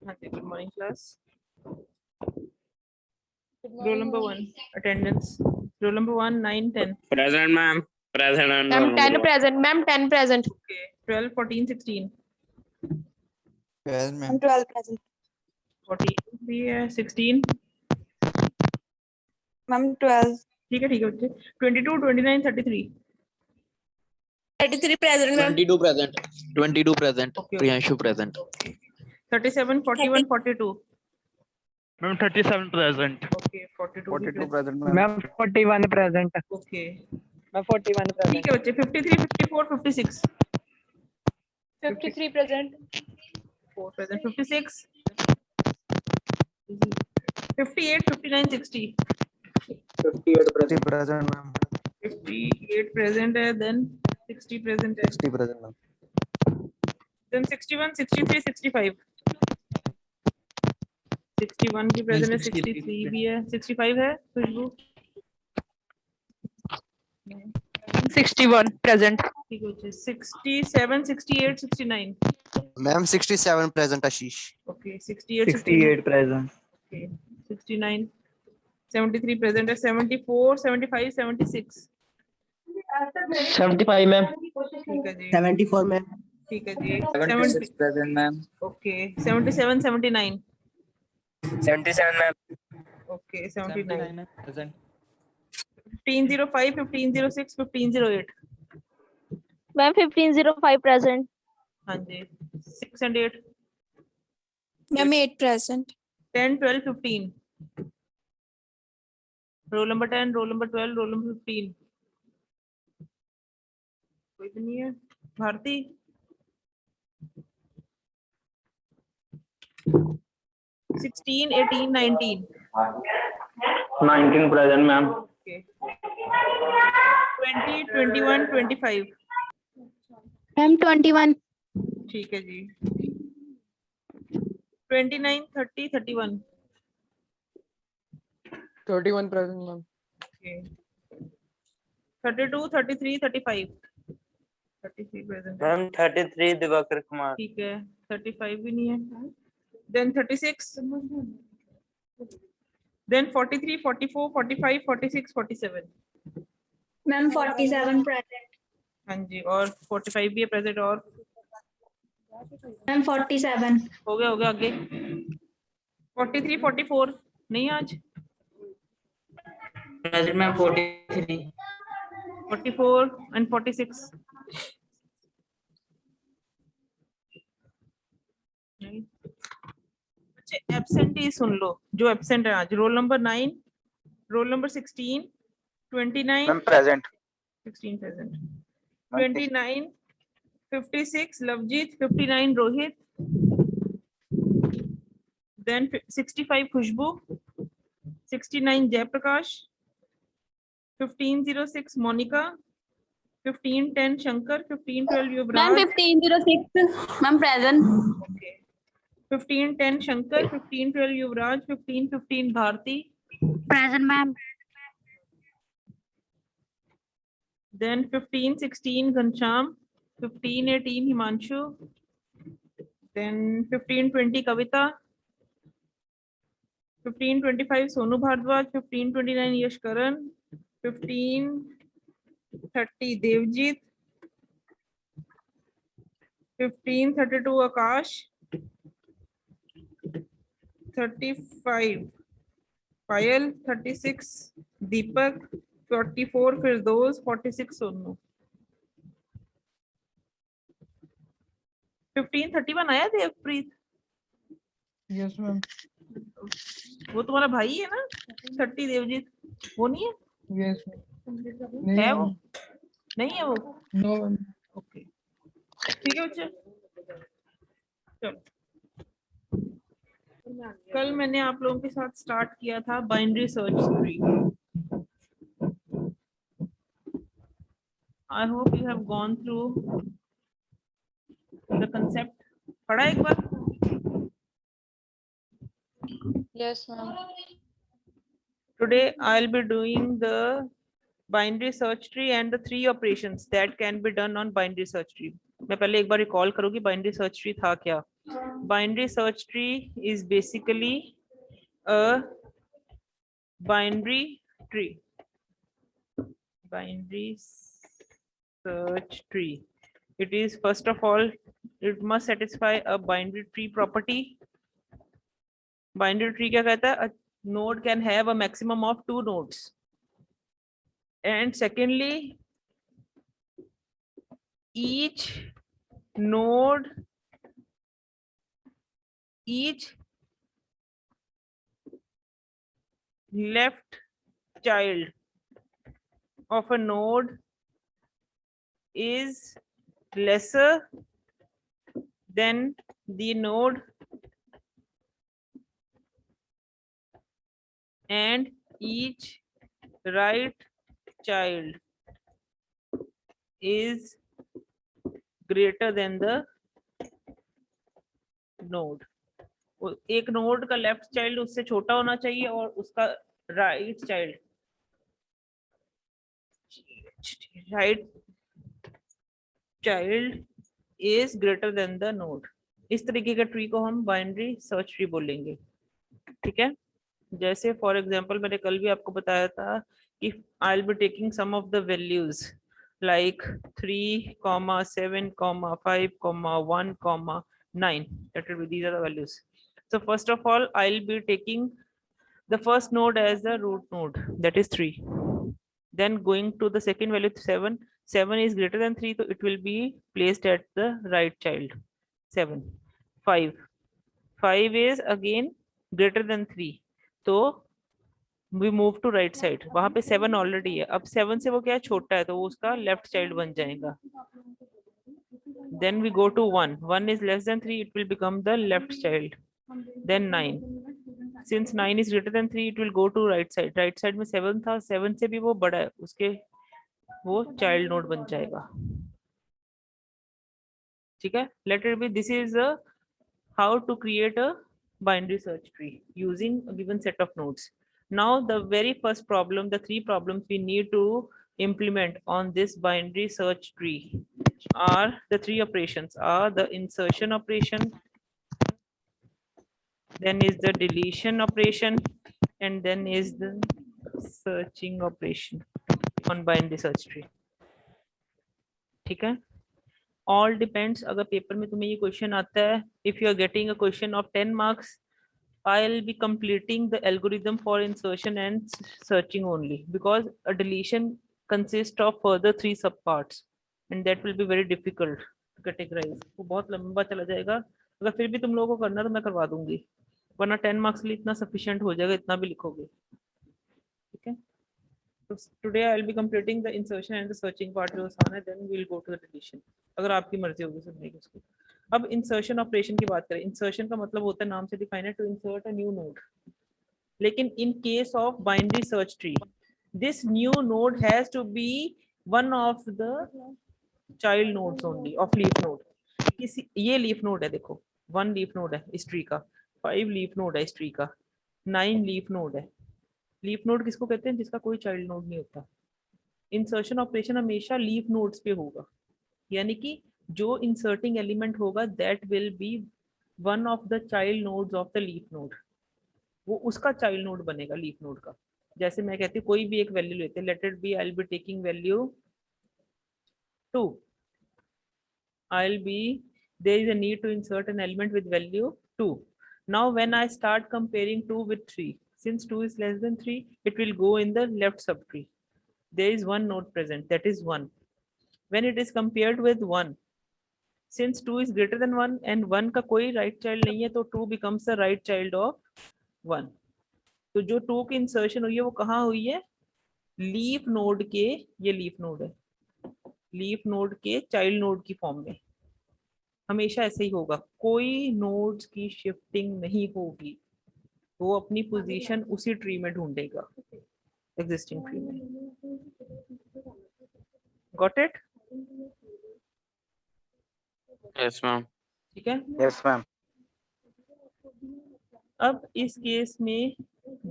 हाँ जी, good morning class. Roll number 1, attendance. Roll number 1, 9, 10. Present, ma'am. Present and roll Ma'am, number 10 one. present. Ma'am, 10 present. Okay, 12, 14, 16. 12 ma'am. 12 present. 14 भी है, 16. Ma'am, 12. ठीक है बच्चे. 22, 29, 33. 33 present, ma'am. 22 present. 22 present. Okay. Priyanshu present. 37, 41, 42. Ma'am, 37 present. Okay, 42 भी present. present Ma'am, 41 present. Okay. Ma'am, 41 present. ठीक है बच्चे. 53, 54, 56. 53 present. 4 present. 56. 58, 59, 60. 58 present ma'am. 58 present है, then 60 present है, 60 present ma'am. then 61, 63, 65. 61 भी present है, 63 भी है, 65 है खुशबू. 61 present. ठीक है बच्चे. 67, 68, 69. Ma'am 67 present Ashish. Okay, 68, 68 present. Okay, 69, 73 present है, 74, 75, 76. 75 ma'am. ठीक है जी. 74 में ठीक है जी. 76 present ma'am. Okay, 77, 79. 77 ma'am. Okay, 79. present. 1505, 1506, 1508. Ma'am, 1505 present. हाँ जी. 6 and 8. Ma'am, 8 present. 10, 12, 15. Roll number 10, roll number 12, roll number 15. कोई भी नहीं है. Bharti. 16, 18, 19. 19 present ma'am. Okay. 20, 21, 25. Ma'am, 21. ठीक है जी. 29, 30, 31. 31 present ma'am. Okay. 32, 33, 35. 33 present. Ma'am 33 Diwakar Kumar. ठीक है. 35 भी नहीं है. Then 36. Then 43, 44, 45, 46, 47. Ma'am, 47 present. हाँ जी. और 45 भी है present. और Ma'am, 47. हो गया आगे. 43, 44 नहीं आज. Present ma'am 43. 44 and 46. नहीं. बच्चे एब्सेंटी सुन लो जो एब्सेंट है आज. Roll number 9, roll number 16, 29. Ma'am present. 16 present. 29, 56 Lavjeet, 59 Rohit, then 65 Khushbu, 69 Jaiprakash, 1506 Monica, 1510 Shankar, 1512 Ma'am, Yuvraj. 1506. Ma'am, present. Okay. 1510 Shankar, 1512 Yuvraj, 1515 Bharti, Present, ma'am. then 1516 Ghanshyam, 1518 Himanshu, then 1520 Kavita, 1525 Sonu Bhardwaj, 1529 Yash Karan, 1530 Devjit, 1532 Akash, 35 Payal, 36 Deepak, 44 Firdaus, 46 Sonu. 1531 आया Devpreet. Yes ma'am. वो तुम्हारा भाई है ना. 30 देवजीत वो नहीं है. Yes ma'am. है वो नहीं है वो. No ma'am. ओके ठीक है बच्चे. चलो कल मैंने आप लोगों के साथ स्टार्ट किया था binary search tree. I hope you have gone through the concept. पढ़ा एक बार. Yes, ma'am. Today I'll be doing the binary search tree and the 3 operations that can be done on binary search tree. मैं पहले एक बार recall करूंगी binary search tree था क्या. Binary search tree is basically a binary tree. Binary search tree. It is, first of all, it must satisfy a binary tree property. Binary tree क्या कहता है? A node can have a maximum of 2 nodes. And secondly, each node, each left child of a node is lesser than the node and each right child is greater than the node. एक node का left child उससे छोटा होना चाहिए और उसका right child is greater than the node. इस तरीके का ट्री को हम बाइनरी सर्च ट्री बोलेंगे. ठीक है, जैसे फॉर एग्जांपल मैंने कल भी आपको बताया था कि I will be taking some of the values like 3, 7, 5, 1, 9. That will be, these are the values. So first of all, I'll be taking the first node as the root node, that is 3. Then going to the second value 7. 7 is greater than 3, so it will be placed at the right child. 7. 5. 5 is again greater than 3. So we move to right side. वहां पे 7 already है. अब 7 से वो क्या है, छोटा है, तो वो उसका लेफ्ट चाइल्ड बन जाएगा. Then we go to 1. 1 is less than 3, it will become the left child. Then 9. Since 9 is greater than 3, it will go to right side. Right side में 7 था, 7 से भी वो बड़ा है, उसके वो चाइल्ड नोड बन जाएगा. ठीक है, let it be. This is a how to create a binary search tree using a given set of nodes. Now the very first problem, the 3 problems we need to implement on this binary search tree are the 3 operations are the insertion operation, then is the deletion operation, and then is the searching operation on binary search tree. ठीक है, all depends. अगर paper में तुम्हें ये question आता है, if you are getting a question of 10 marks, I'll be completing the algorithm for insertion and searching only, because a deletion consists of further 3 subparts and that will be very difficult to categorize. वो बहुत लंबा चला जाएगा. अगर फिर भी तुम लोगों को करना तो मैं करवा दूंगी, वरना 10 मार्क्स के लिए इतना सफिशिएंट हो जाएगा, इतना भी लिखोगे. ठीक है, so today I'll be completing the insertion and the searching part जो आसान है, then we'll go to the deletion, अगर आपकी मर्जी होगी सुनने की उसको. अब इंसर्शन ऑपरेशन की बात करें. इंसर्शन का मतलब होता है, नाम से डिफाइन है, to insert a new node. लेकिन in case of binary search tree, this new node has to be one of the child nodes only of leaf node. ये लीफ नोड है, देखो 1 लीफ नोड है इस tree का, 5 leaf node है इस tree का, 9 लीफ नोड है. लीफ नोड किसको कहते हैं? जिसका कोई चाइल्ड नोड नहीं होता. इंसर्शन ऑपरेशन हमेशा लीफ नोड्स पे होगा, यानी कि जो इंसर्टिंग एलिमेंट होगा that will be one of the child nodes of the leaf node. वो उसका चाइल्ड नोड बनेगा लीफ नोड का. जैसे मैं कहती हूँ कोई भी एक वैल्यू लेते हैं, let it be, I will be taking value 2. I will be, there is a need to insert an element with value 2. Now when I start comparing 2 with 3, since 2 is less than 3, it will go in the left subtree. There is one node present, that is 1. When it is compared with 1, since 2 is greater than 1 and 1 का कोई right child नहीं है, तो 2 becomes the right child of 1. तो जो 2 की insertion हुई है वो कहाँ हुई है? लीफ नोड के, ये लीफ नोड है, लीफ नोड के चाइल्ड नोड की फॉर्म में. हमेशा ऐसे ही होगा, कोई नोड्स की शिफ्टिंग नहीं होगी, वो अपनी पोजीशन उसी ट्री में ढूंढेगा, एग्जिस्टिंग ट्री में. Got it? Yes, ma'am. ठीक है. Yes, ma'am. अब इस केस में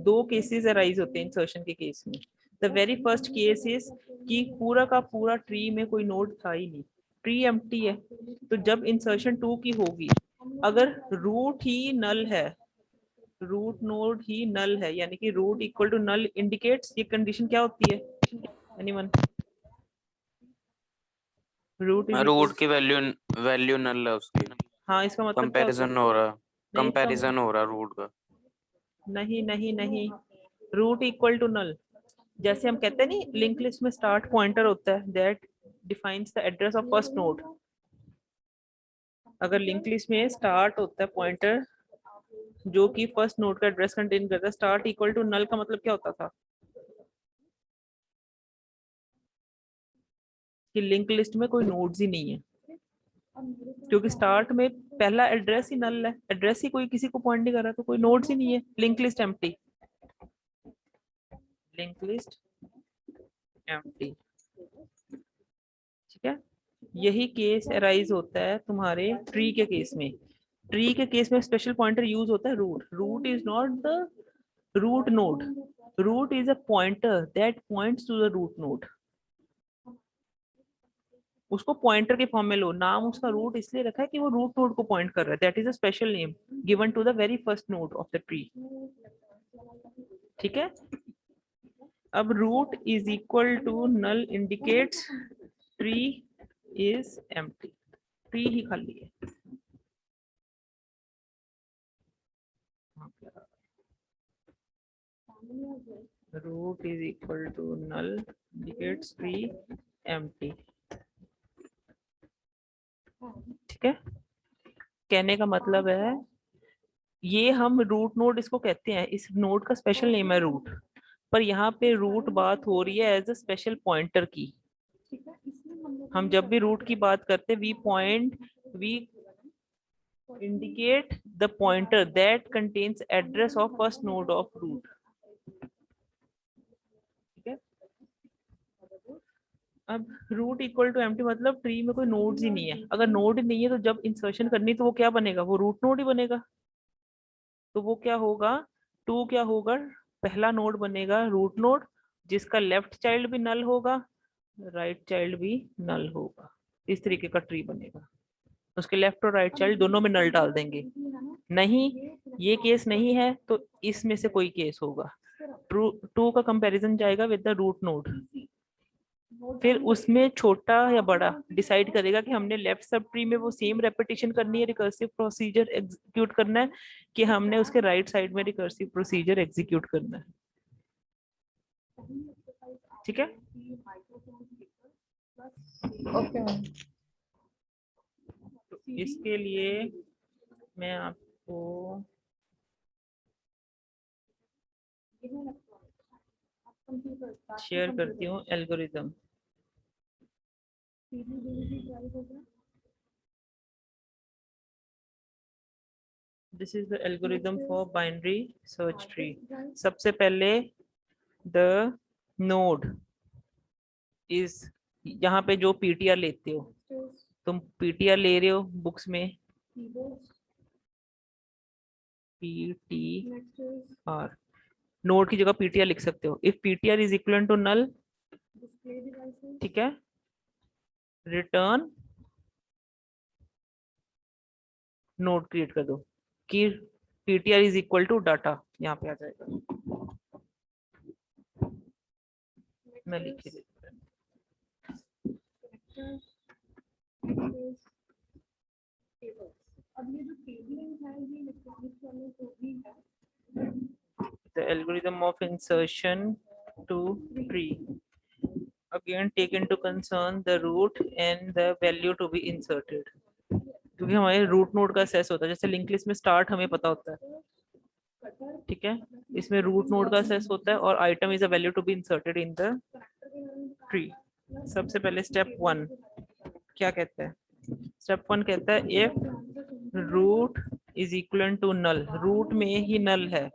2 केसेस अराइज होते हैं इंसर्शन के केस में. The very first case is कि पूरा का पूरा ट्री में कोई नोड था ही नहीं, ट्री एम्प्टी है. तो जब इंसर्शन 2 की होगी अगर रूट ही नल है, रूट नोड ही नल है, यानी कि root equal to null indicates, ये कंडीशन क्या होती है? एनीवन? रूट इज रूट की वैल्यू नल है उसकी। हाँ, इसका मतलब क्या होता है? कंपैरिजन हो रहा, नहीं, कंपैरिजन हो रहा रूट का। नहीं नहीं नहीं, रूट इक्वल टू नल। जैसे हम कहते हैं नहीं, लिंक लिस्ट में स्टार्ट पॉइंटर होता है that defines the address of first node. अगर लिंक लिस्ट में स्टार्ट होता है पॉइंटर जो कि फर्स्ट नोड का एड्रेस कंटेन करता है, स्टार्ट इक्वल टू नल का मतलब क्या होता था? कि लिंक लिस्ट में कोई नोड्स ही नहीं है, क्योंकि स्टार्ट में पहला एड्रेस ही नल है, एड्रेस ही कोई किसी को पॉइंट नहीं कर रहा, तो कोई नोड्स ही नहीं है, link list empty, link list empty. ठीक है, यही केस अराइज होता है तुम्हारे ट्री के केस में। ट्री के केस में स्पेशल पॉइंटर यूज होता है root. Root is not the root node, root is a pointer that points to the root node. उसको पॉइंटर के फॉर्म में लो, नाम उसका रूट इसलिए रखा है कि वो रूट नोड को पॉइंट कर रहा है, that is a special name given to the very first node of the tree. ठीक है, अब root is equal to null indicates tree is empty, tree ही खाली है। Root is equal to null indicates tree empty. ठीक है, कहने का मतलब है ये हम रूट नोड इसको कहते हैं, इस नोड का स्पेशल नेम है रूट, पर यहाँ पे रूट बात हो रही है एज अ स्पेशल पॉइंटर की। हम जब भी रूट की बात करते हैं, we indicate the pointer that contains address of first node of root। ठीक है, अब रूट इक्वल टू एम्प्टी मतलब ट्री में कोई नोड्स ही नहीं है। अगर नोड नहीं है तो जब इंसर्शन करनी तो वो क्या बनेगा? वो रूट नोड ही बनेगा। तो वो क्या होगा? टू क्या होगा? पहला नोड बनेगा रूट नोड, जिसका लेफ्ट चाइल्ड भी नल होगा, राइट चाइल्ड भी नल होगा। इस तरीके का ट्री बनेगा। उसके लेफ्ट और राइट चाइल्ड दोनों में नल डाल देंगे। नहीं, ये केस नहीं है तो इसमें से कोई केस होगा। टू का कंपैरिजन जाएगा विद द रूट नोड, फिर उसमें छोटा या बड़ा डिसाइड करेगा कि हमने लेफ्ट सब ट्री में वो सेम रेपिटेशन करनी है, रिकर्सिव प्रोसीजर एग्जीक्यूट करना है, कि हमने उसके राइट साइड में रिकर्सिव प्रोसीजर एग्जीक्यूट करना है। ठीक है, ओके मैम। तो इसके लिए मैं आपको शेयर करती हूँ algorithm. This is the algorithm for binary search tree. सबसे पहले द नोड इज, यहाँ पे जो पीटीआर लेते हो तुम, पीटीआर ले रहे हो बुक्स में, पीटीआर, नोड की जगह पीटीआर लिख सकते हो। If PTR is equal to null, ठीक है, रिटर्न नोड क्रिएट कर दो कि PTR is equal to data, यहाँ पे आ जाएगा। मैं लिख ही देता हूँ। The algorithm of insertion to tree again take into concern the root and the value to be inserted, क्योंकि हमारे रूट नोड का असेस होता है। जैसे लिंक लिस्ट में स्टार्ट हमें पता होता है, ठीक है, इसमें रूट नोड का असेस होता है और item is a value to be inserted in the tree. सबसे पहले स्टेप 1 क्या कहता है? स्टेप 1 कहता है if root is equal to null, root में ही नल है,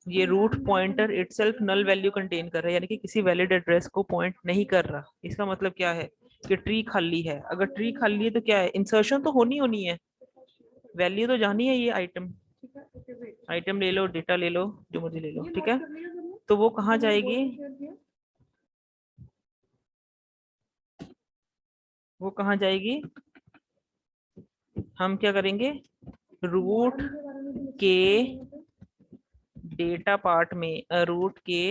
ये root pointer itself null value contain कर रहा है, यानी कि किसी वैलिड एड्रेस को पॉइंट नहीं कर रहा। इसका मतलब क्या है कि ट्री खाली है। अगर ट्री खाली है तो क्या है? इंसर्शन तो होनी है, वैल्यू तो जानी है। ये आइटम ले लो, डेटा ले लो, जो मर्जी ले लो, ठीक है। तो वो कहाँ जाएगी? वो कहाँ जाएगी? हम क्या करेंगे, रूट के डेटा पार्ट में, रूट के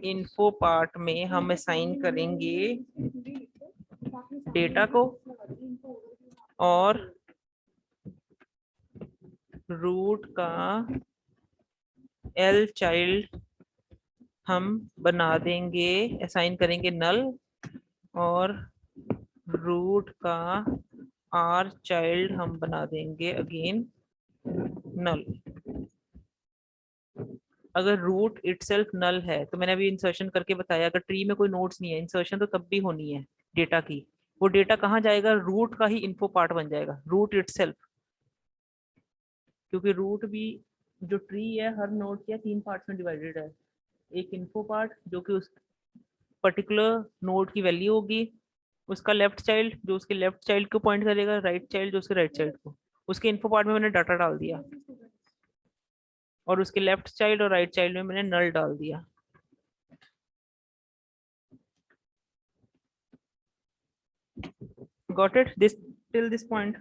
इन्फो पार्ट में हम असाइन करेंगे डेटा को, और रूट का एल चाइल्ड हम बना देंगे, असाइन करेंगे नल, और रूट का आर चाइल्ड हम बना देंगे अगेन नल। अगर रूट इटसेल्फ नल है तो मैंने अभी इंसर्शन करके बताया, अगर ट्री में कोई नोड्स नहीं है, इंसर्शन तो तब भी होनी है डेटा की, वो डेटा कहाँ जाएगा, रूट का ही इन्फो पार्ट बन जाएगा, रूट इटसेल्फ। क्योंकि रूट भी जो ट्री है हर नोड के 3 पार्ट्स में डिवाइडेड है। एक इन्फो पार्ट जो कि उस पर्टिकुलर नोड की वैल्यू होगी, उसका लेफ्ट चाइल्ड जो उसके लेफ्ट चाइल्ड को पॉइंट करेगा, राइट चाइल्ड जो उसके राइट चाइल्ड को। उसके इन्फो पार्ट में मैंने डाटा डाल दिया, और उसके लेफ्ट चाइल्ड और राइट चाइल्ड में मैंने नल डाल दिया। Got it? This till this point.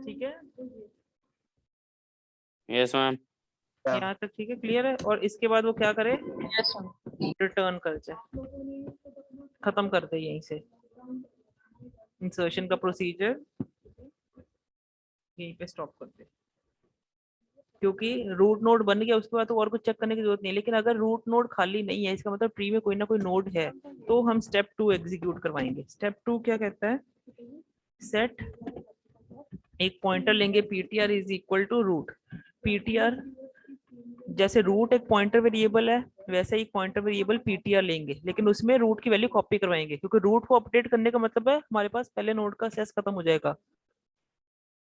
ठीक है, यस मैम। यहाँ तक ठीक है, क्लियर है। और इसके बाद वो क्या करे, Yes, ma'am. रिटर्न कर जाए, खत्म कर दे यहीं से इंसर्शन का प्रोसीजर, यहीं पे स्टॉप कर दे। क्योंकि रूट नोड बन गया, उसके बाद तो और कुछ चेक करने की जरूरत नहीं है। लेकिन अगर रूट नोड खाली नहीं है, इसका मतलब ट्री में कोई ना कोई नोड है, तो हम स्टेप 2 एग्जीक्यूट करवाएंगे। स्टेप 2 क्या कहता है, सेट, एक पॉइंटर लेंगे ptr is equal to root. ptr जैसे रूट एक पॉइंटर वेरिएबल है, वैसे ही पॉइंटर वेरिएबल ptr लेंगे, लेकिन उसमें रूट की वैल्यू कॉपी करवाएंगे, क्योंकि रूट को अपडेट करने का मतलब है हमारे पास पहले नोड का सेस खत्म हो जाएगा।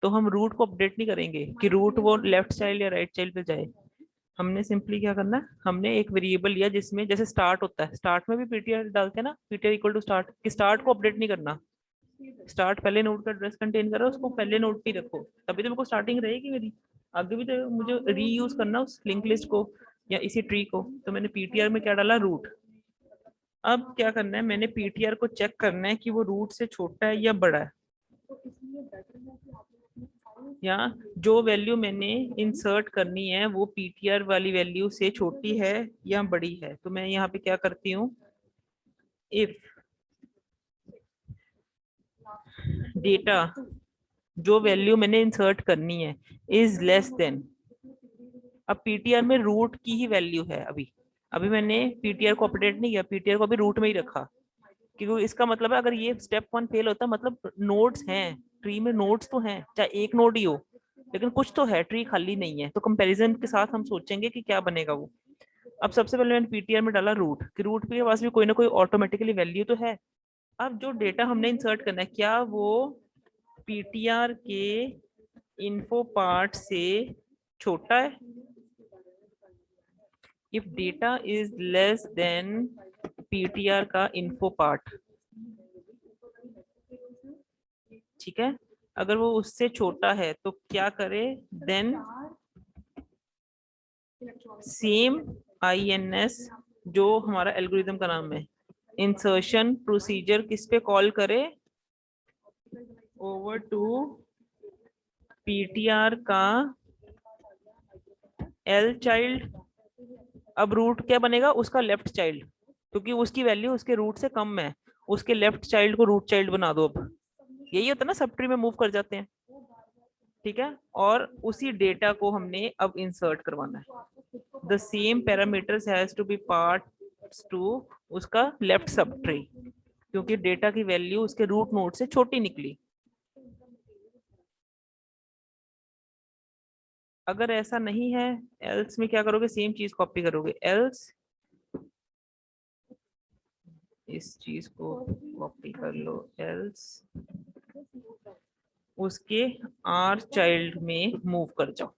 तो हम रूट को अपडेट नहीं करेंगे कि रूट वो लेफ्ट चाइल्ड या राइट चाइल्ड पे जाए। हमने सिंपली क्या करना है, हमने एक वेरिएबल लिया जिसमें जैसे स्टार्ट होता है, स्टार्ट में भी ptr डालते हैं ना, ptr इक्वल टू स्टार्ट, कि स्टार्ट को अपडेट नहीं करना। स्टार्ट पहले नोड का एड्रेस कंटेन कर रहा है, उसको पहले नोड पे रखो, तभी तो मेरे को स्टार्टिंग रहेगी मेरी। आगे भी तो मुझे रीयूज करना उस लिंक लिस्ट को या इसी ट्री को, तो मैंने ptr में क्या डाला, रूट। अब क्या करना है, मैंने ptr को चेक करना है कि वो रूट से छोटा है या बड़ा है, या जो वैल्यू मैंने इंसर्ट करनी है वो ptr वाली वैल्यू से छोटी है या बड़ी है। तो मैं यहाँ पे क्या करती हूँ, इफ डेटा जो वैल्यू मैंने इंसर्ट करनी है इज लेस देन, अब ptr में रूट की ही वैल्यू है, अभी अभी मैंने ptr को अपडेट नहीं किया, ptr को अभी रूट में ही रखा, क्योंकि इसका मतलब है अगर ये स्टेप 1 फेल होता, मतलब नोड्स हैं ट्री में, नोड्स तो हैं, चाहे एक नोड ही हो, लेकिन कुछ तो है, ट्री खाली नहीं है, तो कंपैरिजन के साथ हम सोचेंगे कि क्या बनेगा वो। अब सबसे पहले मैंने ptr में डाला रूट, कि रूट के पास भी कोई ना कोई ऑटोमेटिकली वैल्यू तो है। अब जो डेटा हमने इंसर्ट करना है, क्या वो ptr के इन्फो पार्ट से छोटा है। If data is less then ptr का इन्फो पार्ट, ठीक है, अगर वो उससे छोटा है तो क्या करे, देन सेम INS जो हमारा एल्गोरिथम का नाम है, इंसर्शन प्रोसीजर किस पे कॉल करे, ओवर टू ptr का L चाइल्ड। अब रूट क्या बनेगा, उसका लेफ्ट चाइल्ड, क्योंकि उसकी वैल्यू उसके रूट से कम है, उसके लेफ्ट चाइल्ड को रूट चाइल्ड बना दो। अब यही होता है ना, सब ट्री में मूव कर जाते हैं, ठीक है। और उसी डेटा को हमने अब इंसर्ट करवाना है, the same parameters has to be parts to उसका लेफ्ट सब ट्री, क्योंकि डेटा की वैल्यू उसके रूट नोड से छोटी निकली। अगर ऐसा नहीं है, एल्स में क्या करोगे, सेम चीज कॉपी करोगे, एल्स इस चीज को कॉपी कर लो, एल्स उसके आर चाइल्ड में मूव कर जाओ,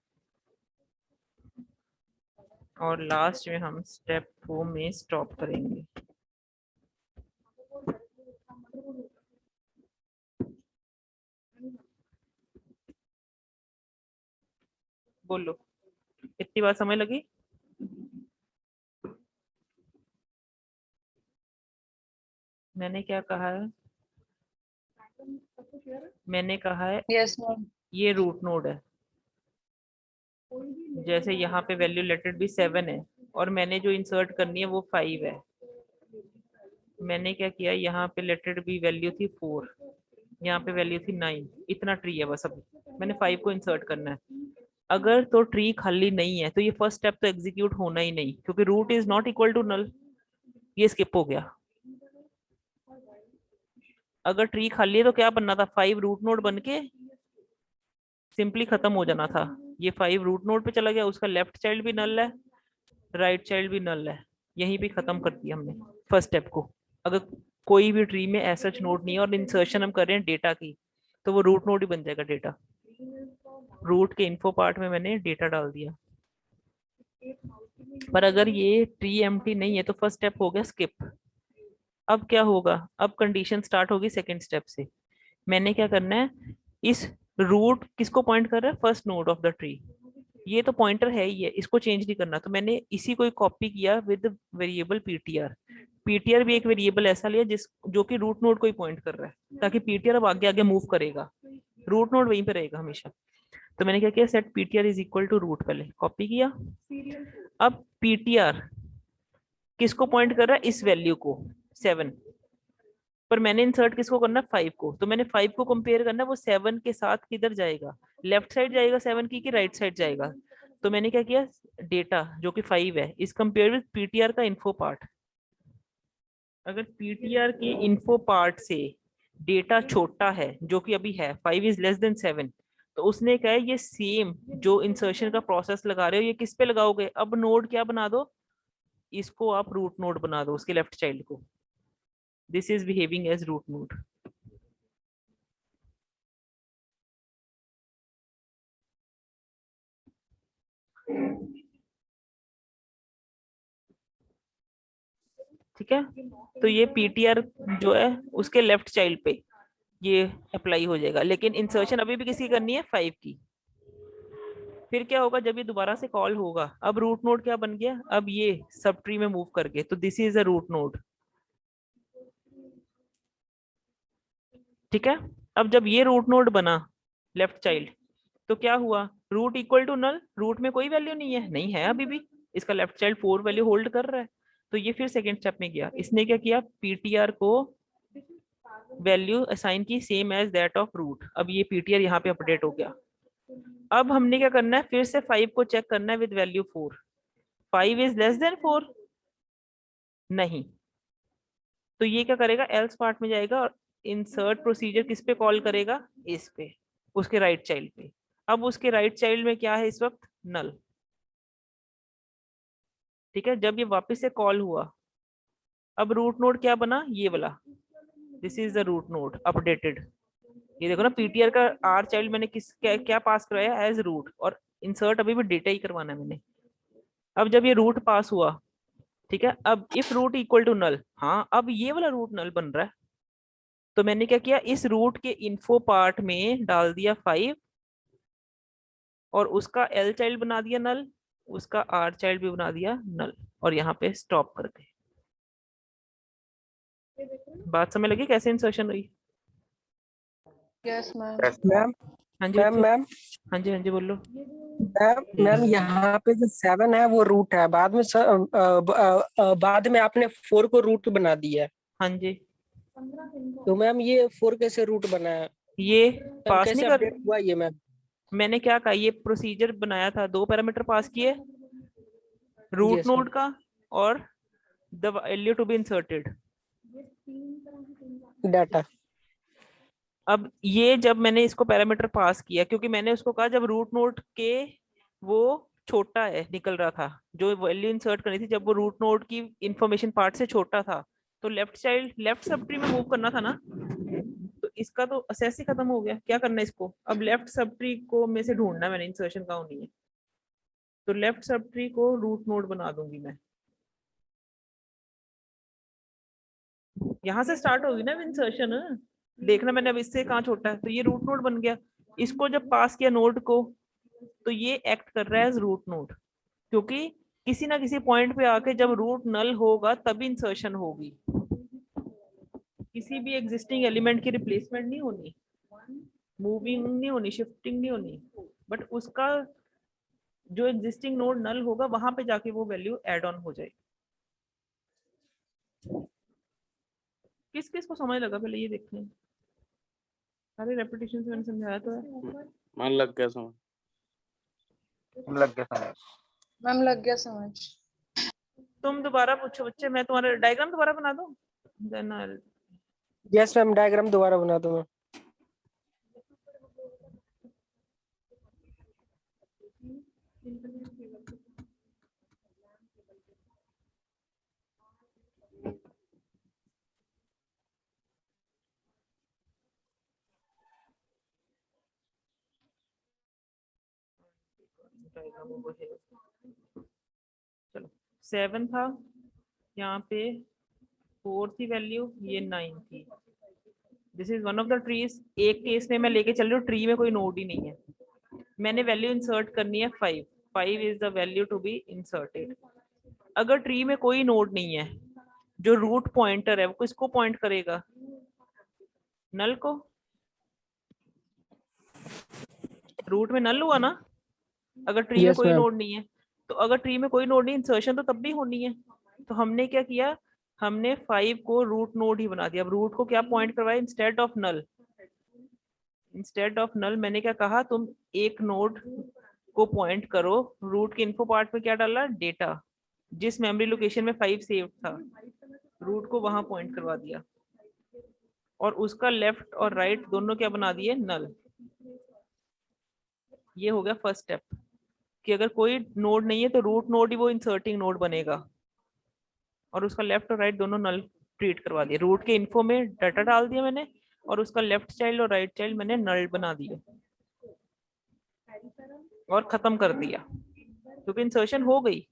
और लास्ट में हम स्टेप 4 में स्टॉप करेंगे। बोलो, इतनी बात समझ लगी। मैंने क्या कहा है? मैंने कहा है Yes, ma'am. ये रूट नोड है। जैसे यहाँ पे वैल्यू लेटेड भी 7 है और मैंने जो इंसर्ट करनी है वो 5 है। मैंने क्या किया, यहाँ पे लेटेड भी वैल्यू थी 4, यहाँ पे वैल्यू थी 9, इतना ट्री है बस। अब मैंने 5 को इंसर्ट करना है। अगर तो ट्री खाली नहीं है तो ये फर्स्ट स्टेप तो एग्जीक्यूट होना ही नहीं, क्योंकि root is not equal to null, ये स्किप हो गया। अगर ट्री खाली है तो क्या बनना था, 5 रूट नोड बन के सिंपली खत्म हो जाना था। ये 5 रूट नोड पे चला गया, उसका लेफ्ट चाइल्ड भी नल है, राइट चाइल्ड भी नल है, यहीं पे खत्म कर दिया हमने फर्स्ट स्टेप को। अगर कोई भी ट्री में ऐसा नोड नहीं है और इंसर्शन हम कर रहे हैं डेटा की, तो वो रूट नोड ही बन जाएगा डेटा। रूट के इन्फो पार्ट में मैंने डेटा डाल दिया। पर अगर ये ट्री एम्प्टी नहीं है तो फर्स्ट स्टेप हो गया स्किप। अब क्या होगा, अब कंडीशन स्टार्ट होगी सेकंड स्टेप से। मैंने क्या करना है, इस रूट किसको पॉइंट कर रहा है, first node of the tree. ये तो पॉइंटर है ही है, इसको चेंज नहीं करना, तो मैंने इसी को कॉपी किया विद वेरिएबल पीटीआर। पीटीआर भी एक वेरिएबल ऐसा लिया जिस जो कि रूट नोड को ही पॉइंट कर रहा है, ताकि पीटीआर अब आगे आगे मूव करेगा, रूट नोड वहीं पे रहेगा हमेशा। तो मैंने क्या किया, set PTR is equal to root, पहले कॉपी किया। अब पीटीआर किसको पॉइंट कर रहा है, इस वैल्यू को 7, पर मैंने इंसर्ट किसको करना है, 5 को। तो मैंने 5 को कंपेयर करना है वो 7 के साथ किधर जाएगा, लेफ्ट साइड जाएगा 7 की कि राइट साइड जाएगा। तो मैंने क्या किया, डेटा जो कि 5 है इस कंपेयर विद पीटीआर का इन्फो पार्ट। अगर पीटीआर के इन्फो पार्ट से डेटा छोटा है, जो कि अभी है 5 इज लेस देन 7, तो उसने कहा है ये सेम जो इंसर्शन का प्रोसेस लगा रहे हो ये किस पे लगाओगे, अब नोड क्या बना दो, इसको आप रूट नोड बना दो, उसके लेफ्ट चाइल्ड को। This is behaving as root node. ठीक है, तो ये पीटीआर जो है उसके लेफ्ट चाइल्ड पे ये अप्लाई हो जाएगा, लेकिन इंसर्शन अभी भी किसी करनी है 5 की। फिर क्या होगा, जब ये दोबारा से कॉल होगा, अब रूट नोड क्या बन गया, अब ये सब ट्री में मूव करके, तो this is a root node. ठीक है, अब जब ये रूट नोड बना लेफ्ट चाइल्ड, तो क्या हुआ, root equal to null, root में कोई वैल्यू नहीं है, नहीं है अभी भी, इसका लेफ्ट चाइल्ड 4 वैल्यू होल्ड कर रहा है। तो ये फिर सेकंड स्टेप में गया, इसने क्या किया, पीटीआर को वैल्यू असाइन की same as that of root. अब ये पीटीआर यहाँ पे अपडेट हो गया। अब हमने क्या करना है, फिर से 5 को चेक करना है with value 4। 5 is less then 4, नहीं, तो ये क्या करेगा, एल्स पार्ट में जाएगा और इंसर्ट प्रोसीजर किस पे कॉल करेगा, इस पे, उसके राइट चाइल्ड पे। अब उसके राइट चाइल्ड में क्या है इस वक्त, नल। ठीक है, जब ये वापस से कॉल हुआ, अब रूट नोड क्या बना, ये वाला, this is the root node updated. ये देखो ना, पीटीआर का आर चाइल्ड मैंने क्या पास कराया, एज रूट, और इंसर्ट अभी भी डेटा ही करवाना है मैंने। अब जब ये रूट पास हुआ, ठीक है, अब if root equal to null, हाँ अब ये वाला रूट नल बन रहा है, तो मैंने क्या किया, इस रूट के इन्फो पार्ट में डाल दिया 5 और उसका एल चाइल्ड बना दिया नल, उसका आर चाइल्ड भी बना दिया नल, और यहाँ पे स्टॉप कर दे। बात समझ लगी कैसे इंसर्शन हुई? Yes, ma'am. मैम हाँ जी, मैम मैम हाँ जी, हाँ जी, बोलो। मैम यहाँ पे जो 7 है वो रूट है, बाद में बाद में आपने 4 को रूट बना दिया है। हाँ जी, तो मैम ये 4 कैसे रूट बना है, ये मैम पास कैसे नहीं कर, अपडेट हुआ ये मैम? मैंने क्या कहा, ये प्रोसीजर बनाया था, 2 पैरामीटर पास किए, रूट Yes, नोड का और the value to be inserted. Data. अब ये जब मैंने इसको पैरामीटर पास किया, क्योंकि मैंने उसको कहा जब रूट नोड के वो छोटा है निकल रहा था, जो वैल्यू इंसर्ट करनी थी, जब वो रूट नोड की इंफॉर्मेशन पार्ट से छोटा था, तो left child left sub tree में मूव करना था ना, तो इसका तो असेस ही खत्म हो गया। क्या करना है इसको, अब लेफ्ट सब ट्री को में से ढूंढना, मैंने इंसर्शन का नहीं है, तो लेफ्ट सब ट्री को रूट नोड बना दूंगी मैं। यहाँ से स्टार्ट होगी ना इंसर्शन, देखना मैंने अब इससे कहाँ छोटा है, तो ये रूट नोड बन गया। इसको जब पास किया नोड को, तो ये एक्ट कर रहा है एज रूट नोड, क्योंकि किसी ना किसी पॉइंट पे आके जब रूट नल होगा तभी इंसर्शन होगी। किसी भी एग्जिस्टिंग एलिमेंट की रिप्लेसमेंट नहीं होनी, मूविंग नहीं होनी, शिफ्टिंग नहीं होनी, बट उसका जो एग्जिस्टिंग नोड नल होगा वहां पे जाके वो वैल्यू ऐड ऑन हो जाए। किस किस को समझ लगा पहले ये देखते हैं। सारे रेपिटेशन से मैंने समझाया तो है। मन लग गया समझ। लग गया समझ। मैम लग गया समझ। तुम दोबारा पूछो बच्चे, मैं तुम्हारा डायग्राम दोबारा बना दूं? Then I'll- yes ma'am, diagram दोबारा बना दूंगा। चलो 7 था, यहाँ पे 4 थी वैल्यू, ये 9 थी। This is one of the trees. एक केस में मैं लेके चल रही हूँ ट्री में कोई नोड ही नहीं है, मैंने वैल्यू इंसर्ट करनी है 5। 5 is the value to be inserted. अगर ट्री में कोई नोड नहीं है, जो रूट पॉइंटर है वो किसको पॉइंट करेगा? नल को। रूट में नल हुआ ना, अगर ट्री में Yes, कोई ma'am. नोड नहीं है। तो अगर ट्री में कोई नोड नहीं, इंसर्शन तो तब भी होनी है। तो हमने क्या किया, हमने 5 को रूट नोड ही बना दिया। अब रूट को क्या पॉइंट करवाया? Instead of null, instead of null मैंने क्या कहा, तुम एक नोड को पॉइंट करो। रूट के इन्फो पार्ट में क्या डाला? डेटा। जिस मेमोरी लोकेशन में 5 सेव था, रूट को वहां पॉइंट करवा दिया, और उसका लेफ्ट और राइट दोनों क्या बना दिए? नल। ये हो गया फर्स्ट स्टेप, कि अगर कोई नोड नहीं है तो रूट नोड ही वो इंसर्टिंग नोड बनेगा, और उसका लेफ्ट और राइट दोनों नल ट्रीट करवा दिया। रूट के इन्फो में डाटा डाल दिया मैंने, और उसका लेफ्ट चाइल्ड और राइट चाइल्ड मैंने नल बना दिया और खत्म कर दिया, क्योंकि इंसर्शन हो गई।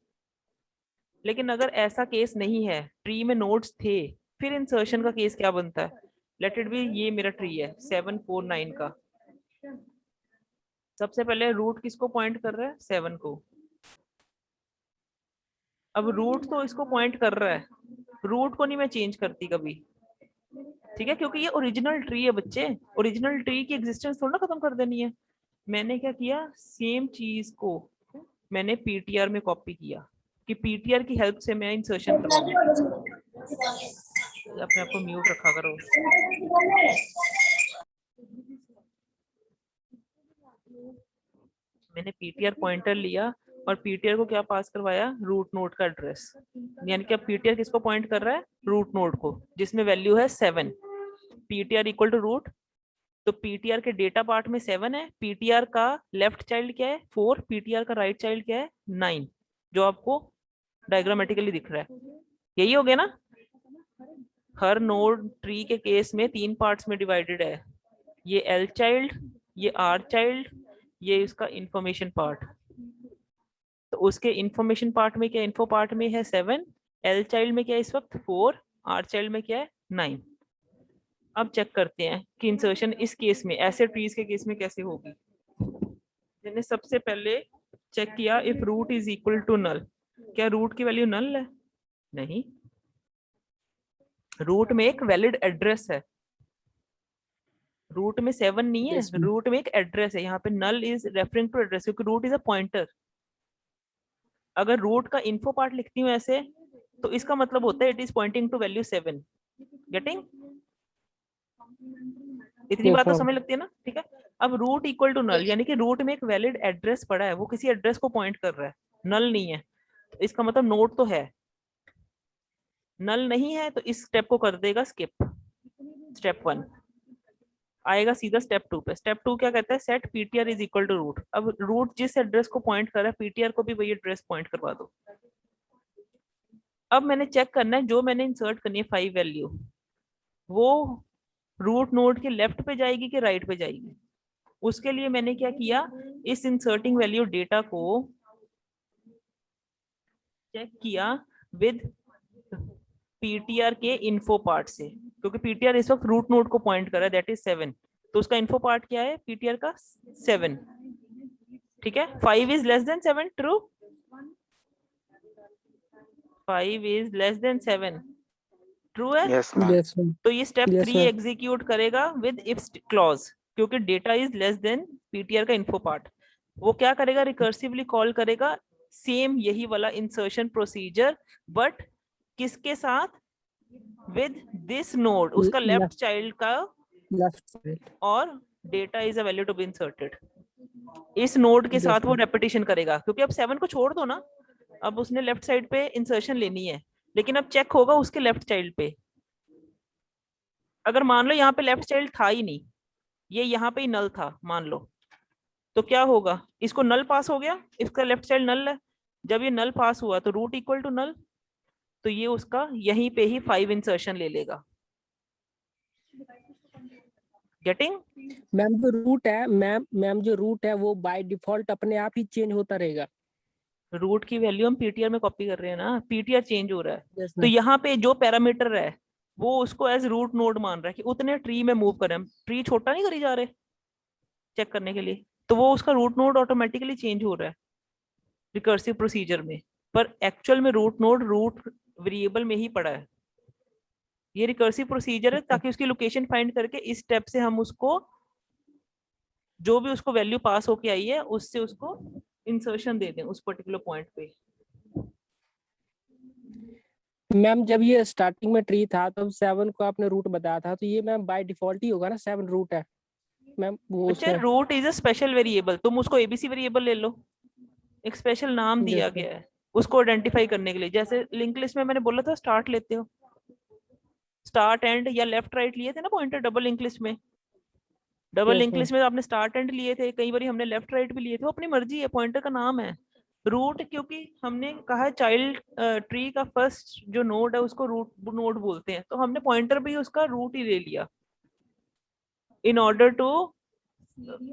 लेकिन अगर ऐसा केस नहीं है, ट्री में नोड्स थे, फिर इंसर्शन का केस क्या बनता है? लेट इट बी, ये मेरा ट्री है 7 4 9 का। सबसे पहले रूट किसको पॉइंट कर रहा है? 7 को। अब रूट तो इसको पॉइंट कर रहा है, रूट को नहीं मैं चेंज करती कभी, ठीक है, क्योंकि ये ओरिजिनल ट्री है बच्चे। ओरिजिनल ट्री की एग्जिस्टेंस थोड़ा खत्म कर देनी है। मैंने क्या किया, सेम चीज को मैंने पीटीआर में कॉपी किया, कि पीटीआर की हेल्प से मैं इंसर्शन करवाऊं। अपने आप को म्यूट रखा करो। मैंने पीटीआर पॉइंटर लिया और पीटीआर को क्या पास करवाया? रूट नोड का एड्रेस। यानी कि अब पीटीआर किसको पॉइंट कर रहा है? रूट नोड को, जिसमें वैल्यू है 7। पीटीआर इक्वल टू रूट, तो पीटीआर के डेटा पार्ट में 7 है, पीटीआर का लेफ्ट चाइल्ड क्या है? 4, पीटीआर का राइट चाइल्ड क्या है? 9, जो आपको डायग्रामेटिकली दिख रहा है। यही हो गया ना? हर नोड ट्री के केस में 3 पार्ट्स में डिवाइडेड है, ये एल चाइल्ड, ये आर चाइल्ड, ये इसका इंफॉर्मेशन पार्ट। तो उसके इंफॉर्मेशन पार्ट में क्या? इन्फो पार्ट में है 7, एल चाइल्ड में क्या है इस वक्त? 4, आर चाइल्ड में क्या है? 9। अब चेक करते हैं कि इंसर्शन इस केस में, ऐसे ट्रीज के केस में कैसे होगी। मैंने सबसे पहले चेक किया if root is equal to null. क्या रूट की वैल्यू नल है? नहीं, रूट में एक वैलिड एड्रेस है, रूट में 7 नहीं है, Yes, ma'am. रूट में एक एड्रेस है। यहाँ पे null is referring to address, क्योंकि रूट इज अ पॉइंटर। अगर रूट का इन्फो पार्ट लिखती हूँ ऐसे, तो इसका मतलब होता है it is pointing to value 7। Getting? इतनी Yes, बात तो ma'am. समझ लगती है ना? ठीक है। अब रूट इक्वल टू नल, यानी कि रूट में एक वैलिड एड्रेस पड़ा है, वो किसी एड्रेस को पॉइंट कर रहा है, नल नहीं है। तो इसका मतलब नोड तो है। नल नहीं है तो इस स्टेप को कर देगा स्किप। स्टेप 1 आएगा सीधा स्टेप 2 पे। स्टेप 2 क्या कहता है? Set PTR is equal to root. अब रूट जिस एड्रेस को पॉइंट कर रहा है, पीटीआर को भी वही एड्रेस पॉइंट करवा दो। अब मैंने चेक करना है, जो मैंने इंसर्ट करनी है 5 वैल्यू, वो रूट नोड के लेफ्ट पे जाएगी कि राइट पे जाएगी। उसके लिए मैंने क्या किया, इस इंसर्टिंग वैल्यू डेटा को चेक किया विद पीटीआर के इन्फो पार्ट से, क्योंकि पीटीआर इस वक्त रूट नोड को पॉइंट कर रहा है, दैट इज 7। तो उसका इन्फो पार्ट क्या है पीटीआर का? 7। ठीक है। 5 is less than 7, true? 5 is less than 7। True है? Yes ma'am. Yes, ma'am. तो ये स्टेप Yes, 3 ma'am. एग्जीक्यूट करेगा विद इफ क्लॉज, क्योंकि data is less than PTR का इन्फो पार्ट। वो क्या करेगा, रिकर्सिवली कॉल करेगा सेम यही वाला इंसर्शन प्रोसीजर, बट किसके साथ? विद दिस नोड, उसका लेफ्ट Left. चाइल्ड का, Left side. और data is a value to be inserted. इस नोड के Yes, साथ वो ma'am. रेपिटेशन करेगा, क्योंकि अब 7 को छोड़ दो ना, अब उसने लेफ्ट साइड पे इंसर्शन लेनी है, लेकिन अब चेक होगा उसके लेफ्ट चाइल्ड पे। अगर मान लो यहाँ पे लेफ्ट चाइल्ड था ही नहीं, ये यहाँ पे ही नल था मान लो, तो क्या होगा, इसको नल पास हो गया, इसका लेफ्ट चाइल्ड नल है, जब ये नल पास हुआ तो रूट इक्वल टू नल, तो ये उसका यहीं पे ही 5 इंसर्शन ले लेगा। गेटिंग? मैम जो रूट है, मैम जो रूट है वो बाय डिफॉल्ट अपने आप ही चेंज होता रहेगा। रूट की वैल्यू हम पीटीआर में कॉपी कर रहे हैं ना, पीटीआर चेंज हो रहा है, Yes, तो ma'am. यहाँ पे जो पैरामीटर है वो उसको एज रूट नोड मान रहा है कि उतने ट्री में मूव करें, हम ट्री छोटा नहीं करी जा रहे चेक करने के लिए, तो वो उसका रूट नोड ऑटोमेटिकली चेंज हो रहा है रिकर्सिव प्रोसीजर में, पर एक्चुअल में रूट नोड रूट वेरिएबल में ही पड़ा है। ये रिकर्सिव प्रोसीजर है ताकि उसकी लोकेशन फाइंड करके इस स्टेप से हम उसको जो भी उसको वैल्यू पास होके आई है उससे उसको इंसर्शन दे दें उस पर्टिकुलर पॉइंट पे। मैम जब ये स्टार्टिंग में ट्री था तब 7 को आपने रूट बताया था, तो ये मैम बाय डिफॉल्ट ही होगा ना, 7 रूट है मैम वो अच्छा, उसमें। Root is a special variable, तुम उसको एबीसी वेरिएबल ले लो, एक स्पेशल नाम दिया Yes, ma'am. गया है उसको आइडेंटिफाई करने के लिए। जैसे लिंक लिस्ट में मैंने बोला था स्टार्ट लेते हो, स्टार्ट एंड या लेफ्ट राइट लिए थे ना पॉइंटर डबल लिंक लिस्ट में, double Yes, link ma'am. List में आपने स्टार्ट एंड लिए थे, कई बार हमने लेफ्ट राइट भी लिए थे, वो अपनी मर्जी है, पॉइंटर का नाम है। रूट क्योंकि हमने कहा है चाइल्ड ट्री का फर्स्ट जो नोड है उसको रूट नोड बोलते हैं, तो हमने पॉइंटर भी उसका रूट ही ले लिया इन ऑर्डर टू,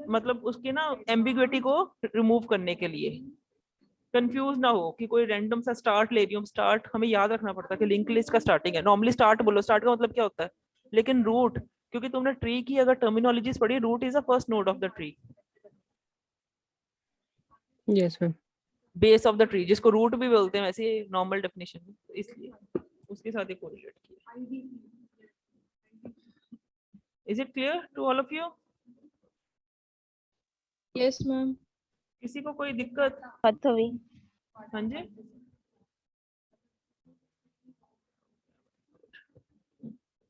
मतलब उसकी ना एम्बिग्युइटी को रिमूव करने के लिए, कंफ्यूज ना हो कि कोई रैंडम सा स्टार्ट ले रही हूँ। स्टार्ट हमें याद रखना पड़ता है कि लिंक लिस्ट का स्टार्टिंग है, नॉर्मली स्टार्ट बोलो, स्टार्ट का मतलब क्या होता है, लेकिन रूट क्योंकि तुमने ट्री की अगर टर्मिनोलॉजीज पढ़ी, root is the first node of the tree, Yes, ma'am. Base of the tree, जिसको रूट भी बोलते हैं वैसे नॉर्मल डेफिनेशन में, तो इसलिए उसके साथ ही कोरिलेट किया। Is it clear to all of you? Yes ma'am. किसी को कोई दिक्कत? हाँ जी,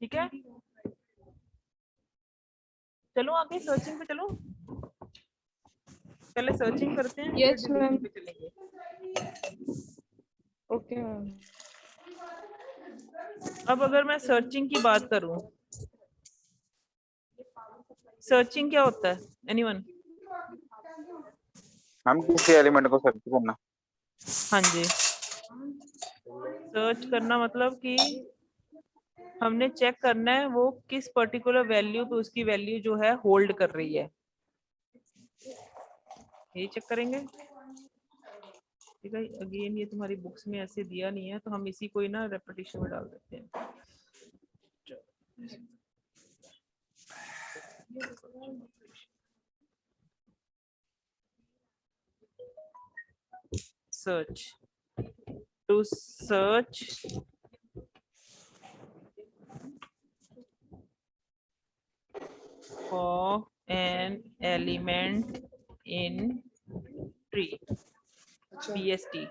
ठीक है, चलो आगे सर्चिंग पे चलो, पहले सर्चिंग करते हैं, Yes, फिर ma'am. डिलीशन पे चलेंगे। Okay ma'am. अब अगर मैं सर्चिंग की बात करूं, सर्चिंग क्या होता है एनीवन? हम किसी एलिमेंट को सर्च करना। हाँ जी, सर्च करना मतलब कि हमने चेक करना है वो किस पर्टिकुलर वैल्यू पे उसकी वैल्यू जो है होल्ड कर रही है, ये चेक करेंगे। ठीक है, अगेन ये तुम्हारी बुक्स में ऐसे दिया नहीं है तो हम इसी को ही ना रेपिटेशन में डाल देते हैं। search to search for an element in tree, BST,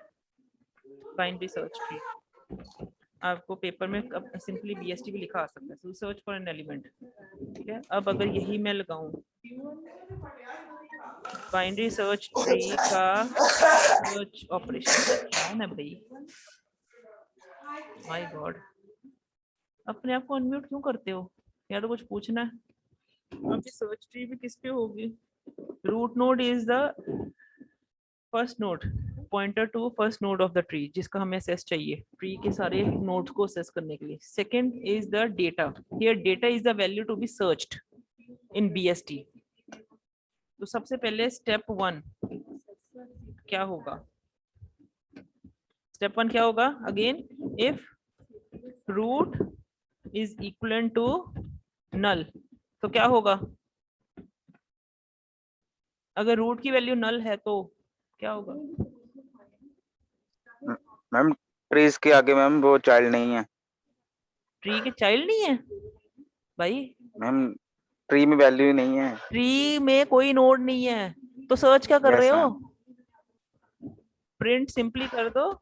binary search tree। आपको पेपर में सिंपली BST भी लिखा आ सकता है, so search for an element। ठीक है, अब अगर यही मैं लगाऊं बाइनरी सर्च ट्री का सर्च ऑपरेशन, क्या है ना भाई, माय गॉड, अपने आप को अनम्यूट क्यों करते हो, या तो कुछ पूछना है। अब ये सर्च ट्री भी किस पे होगी? Root node is the first node, pointer to first node of the tree, जिसका हमें असेस चाहिए ट्री के सारे नोड्स को असेस करने के लिए। Second is the data, here data is the value to be searched in BST। तो सबसे पहले स्टेप 1 क्या होगा? स्टेप 1 क्या होगा? Again if root is equal to null, तो क्या होगा? अगर रूट की वैल्यू नल है तो क्या होगा? मैम ट्रीज के आगे मैम वो चाइल्ड नहीं है। ट्री के चाइल्ड नहीं है भाई, मैम ट्री में वैल्यू नहीं है। ट्री में कोई नोड नहीं है तो सर्च क्या कर Yes, रहे हो? ma'am. प्रिंट सिंपली कर दो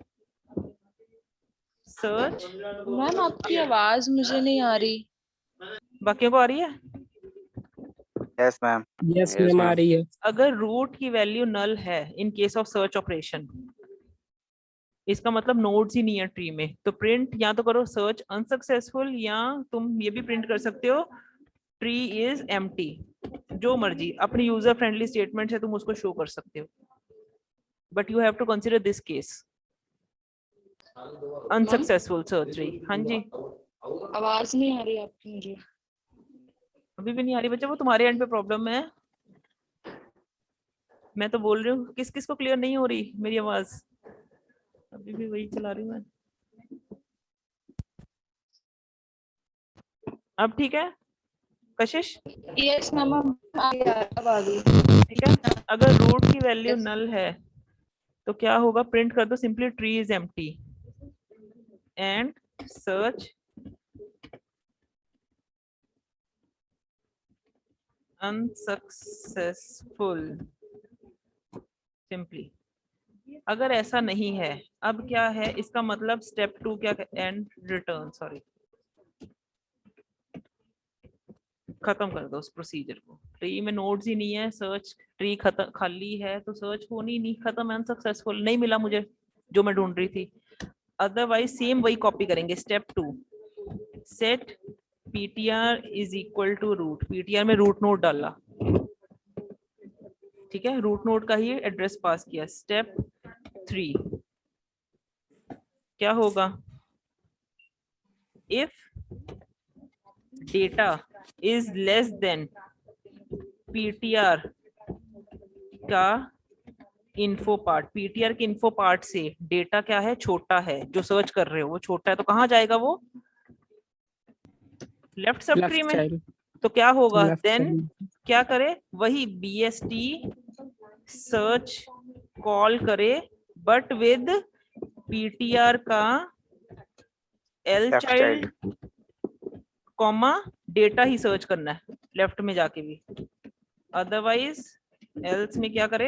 सर्च। मैम आपकी आवाज मुझे नहीं आ रही। बाकियों को आ रही है? Yes ma'am. Yes Yes, ma'am आ ma'am. रही है। अगर रूट की वैल्यू नल है in case of search operation, इसका मतलब नोड्स ही नहीं है ट्री में, तो प्रिंट या तो करो सर्च अनसक्सेसफुल, या तुम ये भी प्रिंट कर सकते हो ट्री इज एम्प्टी। जो मर्जी अपनी यूजर फ्रेंडली स्टेटमेंट है तुम उसको शो कर सकते हो, but you have to consider this case unsuccessful search tree. हाँ जी, आवाज नहीं आ रही आपकी मुझे। अभी भी नहीं आ रही बच्चा, वो तुम्हारे एंड पे प्रॉब्लम है। मैं तो बोल रही हूँ, किस किस को क्लियर नहीं हो रही मेरी आवाज? अभी भी वही चला रही हूँ मैं। अब ठीक है कशिश? यस मैम अब आ गई। ठीक है, अगर रूट की वैल्यू नल है तो क्या होगा? प्रिंट कर दो simply tree is empty and search unsuccessful simply. अगर ऐसा नहीं है, अब क्या है इसका मतलब? स्टेप 2 क्या? एंड रिटर्न, सॉरी, खत्म कर दो उस प्रोसीजर को। ट्री में नोड्स ही नहीं है, सर्च ट्री खत्म खाली है तो सर्च होनी नहीं, खत्म, अनसक्सेसफुल, नहीं मिला मुझे जो मैं ढूंढ रही थी। अदरवाइज सेम वही कॉपी करेंगे। Step 2 set ptr is equal to root, ptr में रूट नोड डाला, ठीक है, रूट नोड का ही एड्रेस पास किया। स्टेप 3 क्या होगा? If data is less then ptr का इन्फो पार्ट, ptr के इन्फो पार्ट से डेटा क्या है? छोटा है, जो सर्च कर रहे हो वो छोटा है, तो कहाँ जाएगा वो? लेफ्ट सब ट्री लेफ्ट में। चाइल्ड। तो क्या होगा लेफ्ट देन? चाइल्ड। क्या करे? वही bst सर्च कॉल करे, बट विद ptr का l left child comma data ही सर्च करना है लेफ्ट में जाके भी, अदरवाइज एल्स में क्या करे?